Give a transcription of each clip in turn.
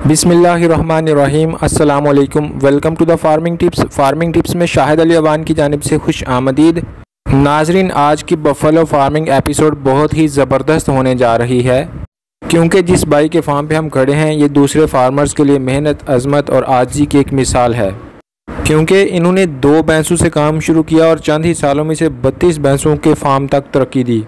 बिस्मिल्लाहिर्रहमानिर्रहीम। अस्सलामुअलैकुम। Welcome to the farming tips में शाहिद अली अवान की जानिब से खुश आमदीद। नाजरीन, आज की बफलो फार्मिंग एपिसोड बहुत ही ज़बरदस्त होने जा रही है, क्योंकि जिस भाई के फार्म पे हम खड़े हैं ये दूसरे फार्मर्स के लिए मेहनत, अजमत और आजिज़ी की एक मिसाल है। क्योंकि इन्होंने 2 भैंसों से काम शुरू किया और चंद ही सालों में से 32 भैंसों के फार्म तक तरक्की दी।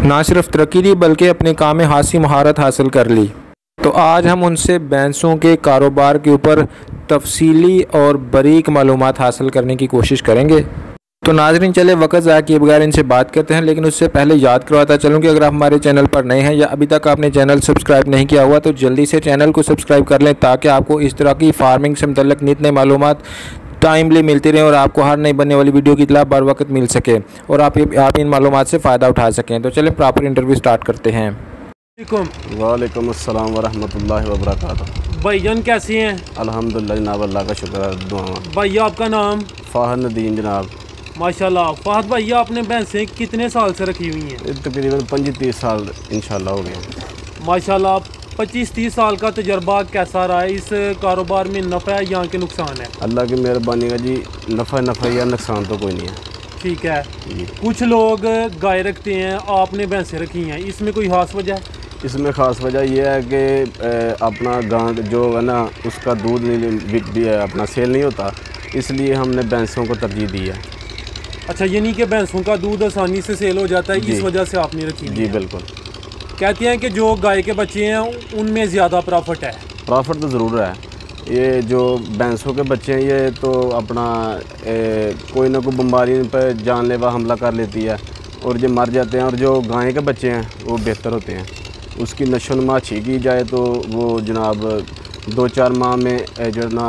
ना सिर्फ तरक्की दी बल्कि अपने काम में खासी महारत हासिल कर ली। तो आज हम उनसे भैंसों के कारोबार के ऊपर तफसीली और बारीक मालूमात हासिल करने की कोशिश करेंगे। तो नाजरीन, चले वक्त ज़ाया किए बगैर इनसे बात करते हैं। लेकिन उससे पहले याद करवाता चलूँ कि अगर आप हमारे चैनल पर नए हैं या अभी तक आपने चैनल सब्सक्राइब नहीं किया हुआ तो जल्दी से चैनल को सब्सक्राइब कर लें, ताकि आपको इस तरह की फार्मिंग से मुतल्लिक नित नए मालूमात टाइमली मिलती रहे और आपको हर नई बनने वाली वीडियो की इत्तला बर वक्त मिल सके और आप इन मालूमात से फ़ायदा उठा सकें। तो चलें प्रॉपर इंटरव्यू स्टार्ट करते हैं। वालेकुम अस्सलाम वरहमतुल्लाहि वबरकातुहू। भाईजान कैसे हैं? अल्हम्दुलिल्लाह जनाब, अल्लाह का शुक्र है, दुआ। भैया आपका नाम? फ़ाहद नदीम जनाब। माशाल्लाह। फहद भैया, आपने भैंसें कितने साल से रखी हुई हैं? तकरीबन 25-30 साल इंशाल्लाह हो गए। माशाल्लाह। 25-30 साल का तजर्बा कैसा रहा है? इस कारोबार में नफ़ा है या के नुकसान है? अल्लाह की मेहरबानी का जी, नफ़ा या नुकसान तो कोई नहीं है। ठीक है। कुछ लोग गाय रखते हैं, आपने भैंसें रखी हैं, इसमें कोई खास वजह है? इसमें ख़ास वजह यह है कि अपना गांड जो है ना, उसका दूध भी अपना सेल नहीं होता, इसलिए हमने भैंसों को तरजीह दी है। अच्छा, यानी कि भैंसों का दूध आसानी से सेल हो जाता है, इस वजह से आपने रखी? जी बिल्कुल। कहते हैं कि जो गाय के बच्चे हैं उनमें ज़्यादा प्रॉफिट है। प्रॉफिट तो ज़रूर है। ये जो भैंसों के बच्चे हैं ये तो अपना कोई ना कोई बीमारी पर जानलेवा हमला कर लेती है और जो मर जाते हैं, और जो गाय के बच्चे हैं वो बेहतर होते हैं। उसकी नशोनुमा अच्छी की जाए तो वो जनाब 2-4 माह में जो ना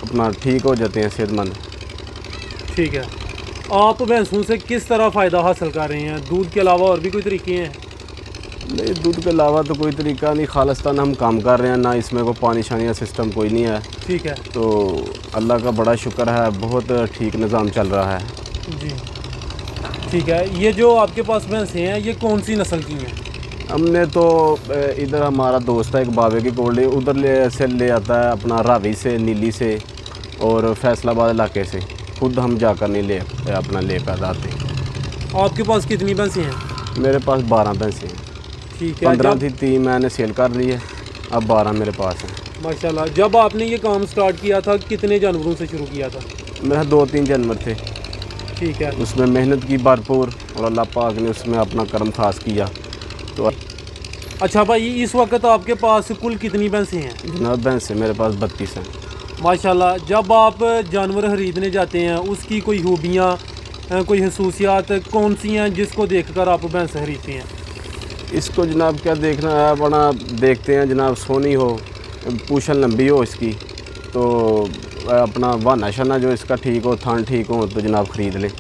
अपना ठीक हो जाते हैं, सेहतमंद। ठीक है। आप भैंसों से किस तरह फ़ायदा हासिल कर रहे हैं? दूध के अलावा और भी कोई तरीके हैं? नहीं, दूध के अलावा तो कोई तरीका नहीं, खालिस्तान हम काम कर रहे हैं, ना इसमें कोई पानी शानी का सिस्टम कोई नहीं है। ठीक है। तो अल्लाह का बड़ा शुक्र है, बहुत ठीक निज़ाम चल रहा है जी। ठीक है। ये जो आपके पास भैंसें हैं ये कौन सी नस्ल की हैं? हमने तो इधर हमारा दोस्त है एक बाबे की कोल्ड, उधर से ले आता है अपना रावी से, नीली से और फैसलाबाद इलाके से। खुद हम जाकर नहीं ले कर आते। आपके पास कितनी भैंसें हैं? मेरे पास 12 भैंसें हैं। ठीक है। 15 थी, 3 मैंने सेल कर ली है, अब 12 मेरे पास हैं। माशाल्लाह। जब आपने ये काम स्टार्ट किया था कितने जानवरों से शुरू किया था? मेरे 2-3 जानवर थे। ठीक है। उसमें मेहनत की भरपूर और अल्लाह पाक ने उसमें अपना कर्म खास किया। तो अच्छा भाई, इस वक्त आपके पास कुल कितनी भैंसें हैं? जनाब भैंसें मेरे पास 32 हैं। माशाल्लाह। जब आप जानवर ख़रीदने जाते हैं उसकी कोई खूबियाँ, कोई खसूसियात कौन सी हैं जिसको देखकर आप भैंस खरीदते हैं? इसको जनाब क्या देखना है, बड़ा देखते हैं जनाब, सोनी हो, पूछन लंबी हो इसकी, तो अपना वाना शाना जो इसका ठीक हो, थान ठीक हो, तो जनाब ख़रीद लें।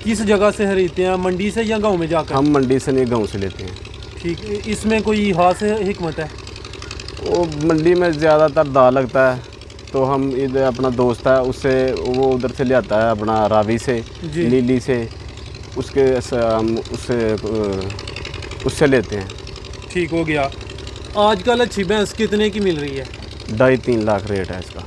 किस जगह से खरीदते हैं, मंडी से या गांव में जाकर? हम मंडी से नहीं, गांव से लेते हैं। ठीक। इसमें कोई खास हिकमत है? वो मंडी में ज़्यादातर दाल लगता है, तो हम इधर अपना दोस्त है उससे, वो उधर से ले आता है अपना रावी से, नीली से, हम उससे लेते हैं। ठीक हो गया। आजकल अच्छी भैंस कितने की मिल रही है? 2.5-3 लाख रेट है इसका।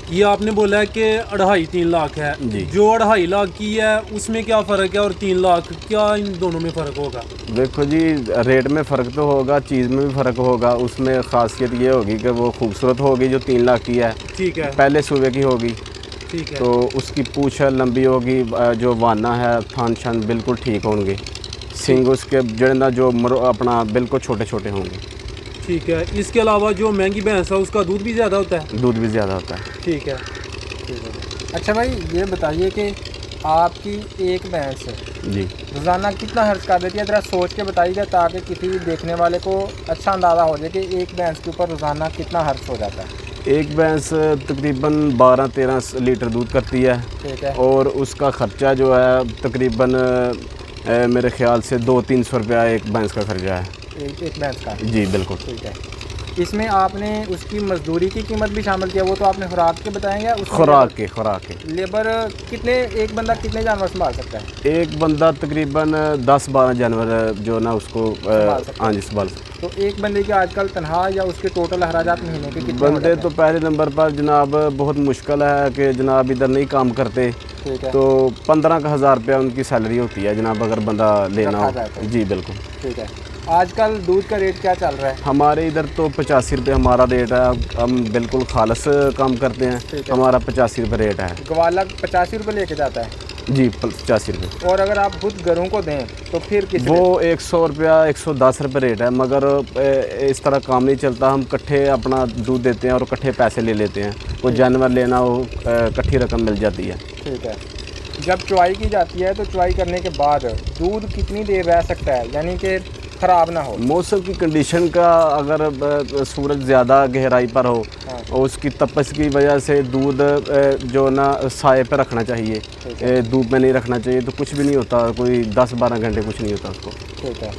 ये आपने बोला है कि 2.5-3 लाख है जी। जो 2.5 लाख की है उसमें क्या फ़र्क है और 3 लाख, क्या इन दोनों में फ़र्क होगा? देखो जी, रेट में फ़र्क तो होगा, चीज़ में भी फ़र्क होगा। उसमें ख़ासियत ये होगी कि वो खूबसूरत होगी जो 3 लाख की है। ठीक है। पहले सूबे की होगी। ठीक है। तो उसकी पूँछ लंबी होगी, जो वाना है, थान शान बिल्कुल ठीक होंगे, सिंग उसके जड़ना जो अपना बिल्कुल छोटे छोटे होंगे। ठीक है। इसके अलावा जो महंगी भैंस है उसका दूध भी ज़्यादा होता है? दूध भी ज़्यादा होता है। ठीक है। अच्छा भाई, ये बताइए कि आपकी एक भैंस जी रोज़ाना कितना खर्च कर देती है? ज़रा सोच के बताइएगा ताकि किसी देखने वाले को अच्छा अंदाज़ा हो जाए कि एक भैंस के ऊपर रोज़ाना कितना खर्च हो जाता है। एक भैंस तकरीबन 12-13 लीटर दूध करती है। ठीक है। और उसका ख़र्चा जो है तकरीबन मेरे ख्याल से 200-300 रुपया एक भैंस का खर्चा है। एक भैंस का? जी बिल्कुल। ठीक है। इसमें आपने उसकी मजदूरी की कीमत भी शामिल किया, वो तो आपने खुराक के बताएंगे? खुराक के लेबर कितने, एक बंदा कितने जानवर संभाल सकता है? एक बंदा तकरीबन 10-12 जानवर जो ना उसको हाँ जी संभाल सकता है। तो एक बंदे की आजकल तनख्वाह या उसके टोटल अखराजात महीने के कितने बंदे तो पहले नंबर पर जनाब बहुत मुश्किल है कि जनाब इधर नहीं काम करते, तो 15,000 रुपया उनकी सैलरी होती है जनाब, अगर बंदा लेना हो। जी बिल्कुल। ठीक है। आजकल दूध का रेट क्या चल रहा है? हमारे इधर तो 85 रुपये हमारा रेट है। हम बिल्कुल खालस काम करते हैं, हमारा 85 रुपये रेट है। ग्वाला 85 रुपये लेके जाता है? जी 85 रुपये। और अगर आप खुद घरों को दें तो फिर किस? वो 100 रुपया 110 रुपये रेट है, मगर इस तरह काम नहीं चलता। हम इकट्ठे अपना दूध देते हैं और इकट्ठे पैसे ले लेते हैं। वो जानवर लेना हो इकट्ठी रकम मिल जाती है। ठीक है। जब चुवाई की जाती है तो चुवाई करने के बाद दूध कितनी देर रह सकता है, यानी कि ख़राब ना हो? मौसम की कंडीशन का, अगर सूरज ज़्यादा गहराई पर हो और उसकी तपश की वजह से दूध जो ना साए पे रखना चाहिए, धूप में नहीं रखना चाहिए, तो कुछ भी नहीं होता। कोई 10-12 घंटे कुछ नहीं होता उसको। ठीक है।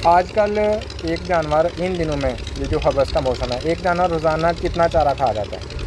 आजकल एक जानवर, इन दिनों में ये जो हवस का मौसम है, एक जानवर रोज़ाना कितना चारा खा जाता है?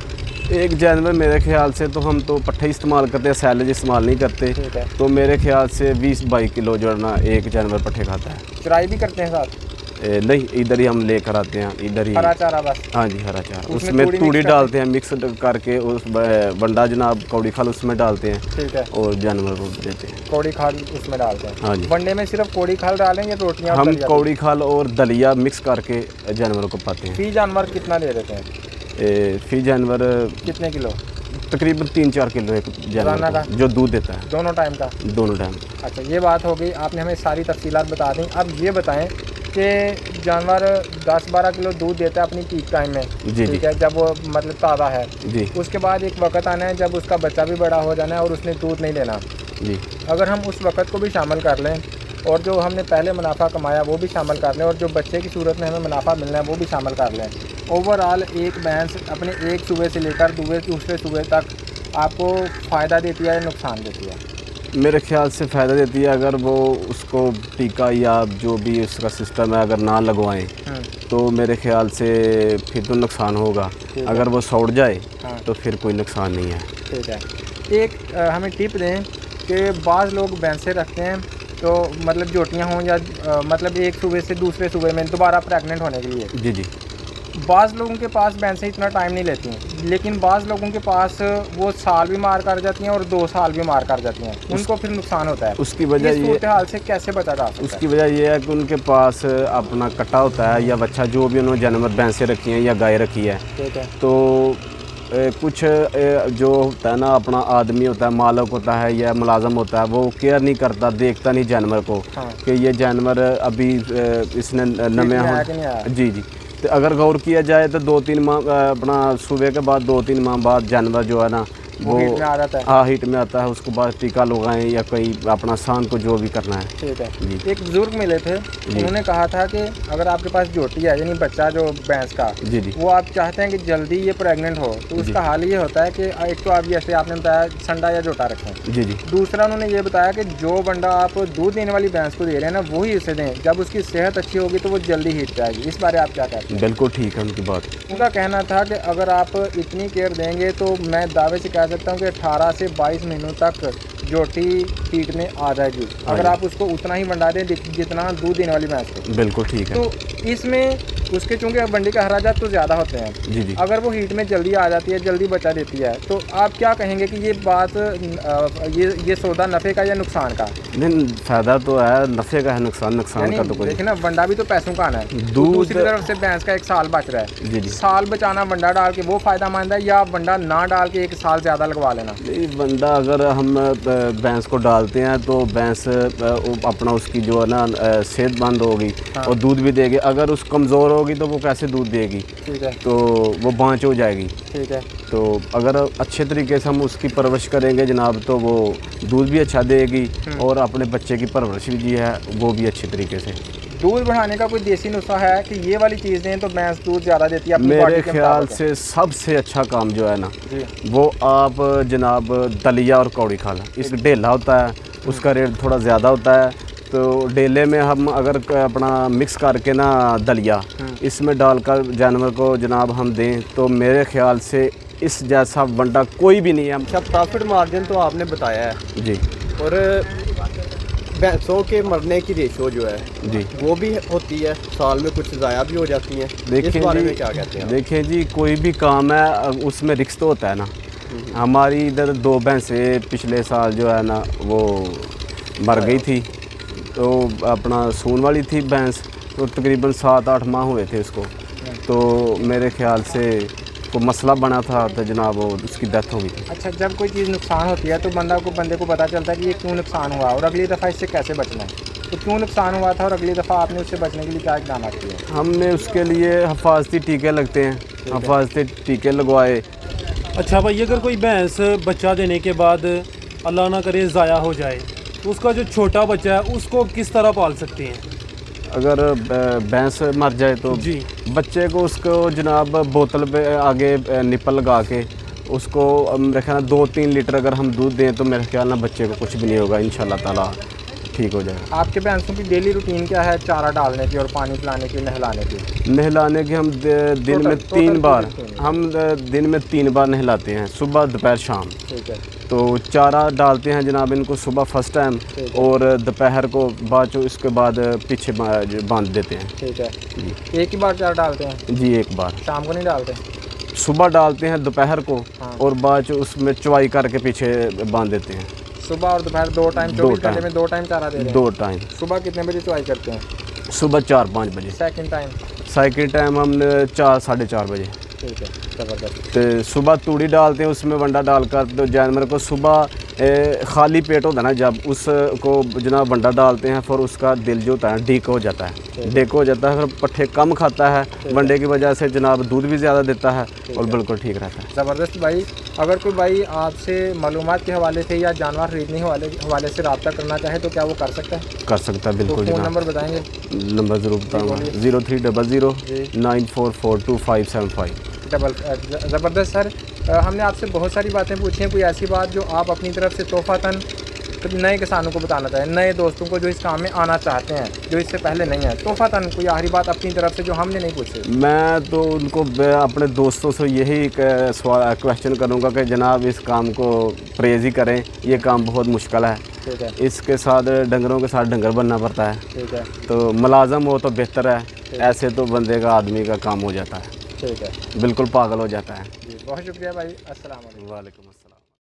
एक जानवर मेरे ख्याल से तो हम तो पट्ठे इस्तेमाल करते हैं, सैलेज इस्तेमाल नहीं करते, तो मेरे ख्याल से 20-22 किलो जो है ना एक जानवर पट्ठे खाता है। चराई भी करते हैं साथ? नहीं, इधर ही हम लेकर आते हैं, इधर ही हरा चारा बस? हाँ जी हरा चारा, उसमें तूड़ी डालते हैं मिक्स करके, उस बंडा जनाब कौड़ी खाल उसमें डालते हैं। ठीक है। और जानवर को देते हैं। कौड़ी खाल उसमें डालते हैं? हाँ जी। बंडे में सिर्फ कौड़ी खाल डालें या रोटियाँ? हम कौड़ी खाल और दलिया मिक्स करके जानवरों को पाते हैं। फी जानवर कितना दे देते हैं? फी जानवर कितने किलो? तकरीबन 3-4 किलो एक जानवर का जो दूध देता है। दोनों टाइम का? दोनों टाइम। अच्छा, ये बात हो गई, आपने हमें सारी तफसीलात बता दी। अब ये बताएं कि जानवर 10-12 किलो दूध देता है अपनी पीक टाइम में, ठीक है, जब वो मतलब ताज़ा है जी। उसके बाद एक वक्त आना है जब उसका बच्चा भी बड़ा हो जाना है और उसने दूध नहीं देना जी। अगर हम उस वक्त को भी शामिल कर लें और जो हमने पहले मुनाफा कमाया वो भी शामिल कर लें और जो बच्चे की सूरत में हमें मुनाफा मिलना है वो भी शामिल कर लें, ओवरऑल एक भैंस अपने एक सूबे से लेकर दूसरे सूबे तक आपको फ़ायदा देती है या नुकसान देती है? मेरे ख्याल से फ़ायदा देती है। अगर वो उसको टीका या जो भी उसका सिस्टम है अगर ना लगवाएं तो मेरे ख्याल से फिर तो नुकसान होगा। अगर वो सौड़ जाए तो फिर कोई नुकसान नहीं है। ठीक है। एक हमें टिप दें कि बाज़ लोग भैंसें रखते हैं तो मतलब जोटियाँ हों या मतलब एक सूबे से दूसरे सूबे में दोबारा प्रेग्नेंट होने के लिए, जी जी, बाज़ लोगों के पास भैंसें इतना टाइम नहीं लेती हैं, लेकिन बाज़ लोगों के पास वो साल भी मार कर जाती हैं और 2 साल भी मार कर जाती हैं, उनको फिर नुकसान होता है। उसकी वजह ये हाल से कैसे बचा जा सकता है? उसकी वजह ये है कि उनके पास अपना कट्टा होता है या बच्चा, जो भी उन्होंने जानवर भैंसें रखी हैं या गाय रखी है, तो कुछ जो होता है ना अपना आदमी होता है, मालक होता है या मुलाजम होता है, वो केयर नहीं करता, देखता नहीं जानवर को कि ये जानवर अभी इसने नया जी जी। तो अगर गौर किया जाए तो 2-3 माह अपना सुबह के बाद 2-3 माह बाद जानवर जो है ना वो हीट में आ जाता है। हाँ, हीट में आता है। उसके बाद टीका लगाएं या कोई अपना सांड को जो भी करना है। ठीक है जी। एक बुजुर्ग मिले थे, उन्होंने कहा था कि अगर आपके पास जोटी है यानी बच्चा जो भैंस का जी जी, वो आप चाहते हैं कि जल्दी ये प्रेग्नेंट हो, तो उसका हाल ये होता है कि एक तो आप जैसे आपने बताया संडा या जोटा रखें जी जी। दूसरा उन्होंने ये बताया कि जो बंडा आप दूध देने वाली भैंस को दे रहे हैं ना वही उसे दें, जब उसकी सेहत अच्छी होगी तो वो जल्दी हीट पे आएगी। इस बारे आप क्या कहते हैं? बिल्कुल ठीक है उनकी बात। उनका कहना था कि अगर आप इतनी केयर देंगे तो मैं दावे से कह सकता हूँ कि 18 से 22 महीनों तक जोटी पीठ में आ जाएगी, अगर आप उसको उतना ही बंडा दें जितना दूध देने वाली भैंस को। बिल्कुल ठीक है। तो इसमें उसके चूँकि बंडी का अखराजात तो ज़्यादा होते हैं जी जी, अगर वो हीट में जल्दी आ जाती है, जल्दी बचा देती है, तो आप क्या कहेंगे कि ये बात ये सौदा नफ़े का या नुकसान का? नहीं, फ़ायदा तो है, नफ़े का है, नुकसान का तो कोई। देखिए ना, बंडा भी तो पैसों का आना है। दूसरी तरफ से भैंस का 1 साल बच रहा है जी जी। साल बचाना बंडा डाल के वो फ़ायदा मंद है या बंडा ना डाल के 1 साल ज़्यादा लगवा लेना? बंडा अगर हम भैंस को डालते हैं तो भैंस अपना उसकी जो है ना सेहतमंद होगी और दूध भी देगी। अगर उस कमज़ोर होगी तो वो कैसे दूध देगी? ठीक है। तो वो बाँच हो जाएगी। ठीक है। तो अगर अच्छे तरीके से हम उसकी परवरिश करेंगे जनाब तो वो दूध भी अच्छा देगी और अपने बच्चे की परवरिश भी है वो भी अच्छे तरीके से। दूध बढ़ाने का कोई देसी नुस्खा है कि ये वाली चीज़ दें तो भैंस दूध ज़्यादा देती है? मेरे ख्याल से सबसे अच्छा काम जो है ना वो आप जनाब दलिया और कौड़ी खाल, इसका ढेला होता है, उसका रेट थोड़ा ज़्यादा होता है, तो डेले में हम अगर अपना मिक्स करके ना दलिया इसमें डालकर जानवर को जनाब हम दें तो मेरे ख्याल से इस जैसा वंडा कोई भी नहीं है। अच्छा, प्रॉफिट मार्जिन तो आपने बताया है जी, और भैंसों के मरने की रेशो जो है जी वो भी होती है, साल में कुछ ज़ाया भी हो जाती हैं। इस बारे में क्या कहते हैं? देखिए जी, कोई भी काम है उसमें रिस्क तो होता है ना। हमारी इधर 2 भैंसें पिछले साल जो है ना वो मर गई थी, तो अपना सून वाली थी भैंस, तो तकरीबन 7-8 माह हुए थे उसको, तो मेरे ख्याल से को मसला बना था तो जनाब वो उसकी डेथ हो गई थी। अच्छा, जब कोई चीज़ नुकसान होती है तो बंदे को पता चलता है कि ये क्यों नुकसान हुआ और अगली दफ़ा इससे कैसे बचना है। तो क्यों नुकसान हुआ था और अगली दफ़ा आपने उससे बचने के लिए क्या इक़दाम किए? हमने उसके लिए हिफाजती टीके लगते हैं, हिफाजती टीके लगवाए। अच्छा भाई, अगर कोई भैंस बच्चा देने के बाद अल्लाह ना करे ज़ाया हो जाए तो उसका जो छोटा बच्चा है उसको किस तरह पाल सकते हैं? अगर भैंस मर जाए तो जी, बच्चे को उसको जनाब बोतल पे आगे निपल लगा के उसको मेरे ख्याल 2-3 लीटर अगर हम दूध दें तो मेरे ख्याल ना बच्चे को कुछ भी नहीं होगा, इंशाल्लाह ताला ठीक हो जाएगा। आपके भैंसों की डेली रूटीन क्या है चारा डालने की और पानी पिलाने की, नहलाने की? नहलाने के हम दिन में 3 बार, हम दिन में 3 बार नहलाते हैं, सुबह दोपहर शाम। ठीक है। तो चारा डालते हैं जनाब इनको सुबह फर्स्ट टाइम और दोपहर को बाद इसके बाद पीछे बांध देते हैं। ठीक है। एक ही बार चारा डालते हैं? जी, एक बार। शाम को नहीं डालते? सुबह डालते हैं दोपहर को और बाद उसमें चवाई करके पीछे बांध देते हैं। सुबह और दोपहर 2 टाइम, 24 घंटे में 2 टाइम चारा दे रहे हैं? 2 टाइम। सुबह कितने बजे चवाई करते हैं? सुबह 4-5 बजे। सेकंड टाइम हम 4-4:30 बजे। ठीक है, ज़बरदस्त। तो सुबह तूड़ी डालते हैं, उसमें वंडा डालकर तो जानवर को सुबह खाली पेट होता है ना जब उसको जनाब वंडा डालते हैं, फिर उसका दिल जो होता है डीक हो जाता है, फिर पट्ठे कम खाता है, वंडे की वजह से जनाब दूध भी ज़्यादा देता है और बिल्कुल ठीक रहता है। ज़बरदस्त भाई। अगर कोई भाई आपसे मालूमात के हवाले से या जानवर खरीदने के हवाले से रब्ता करना चाहे तो क्या वो कर सकता है? कर सकता है, बिल्कुल। तो फ़ोन नंबर बताएंगे? नंबर ज़रूर बताऊँगा, 0300 9442575। ज़बरदस्त सर। हमने आपसे बहुत सारी बातें पूछी हैं, कोई ऐसी बात जो आप अपनी तरफ से तोहफ़ातन नए किसानों को बताना चाहें, नए दोस्तों को जो इस काम में आना चाहते हैं, जो इससे पहले नहीं है, तोहफ़ातन कोई आखिरी बात अपनी तरफ से जो हमने नहीं पूछी? मैं तो उनको अपने दोस्तों से यही क्वेश्चन करूँगा कि जनाब इस काम को प्रेज़ ही करें, ये काम बहुत मुश्किल है। ठीक है। इसके साथ डंगरों के साथ डंगर बनना पड़ता है। ठीक है। तो मुलाज़म हो तो बेहतर है, ऐसे तो बंदे का आदमी का काम हो जाता है। ठीक है, बिल्कुल पागल हो जाता है। जी, बहुत शुक्रिया भाई। अस्सलाम वालेकुम। वालेकुम अस्सलाम।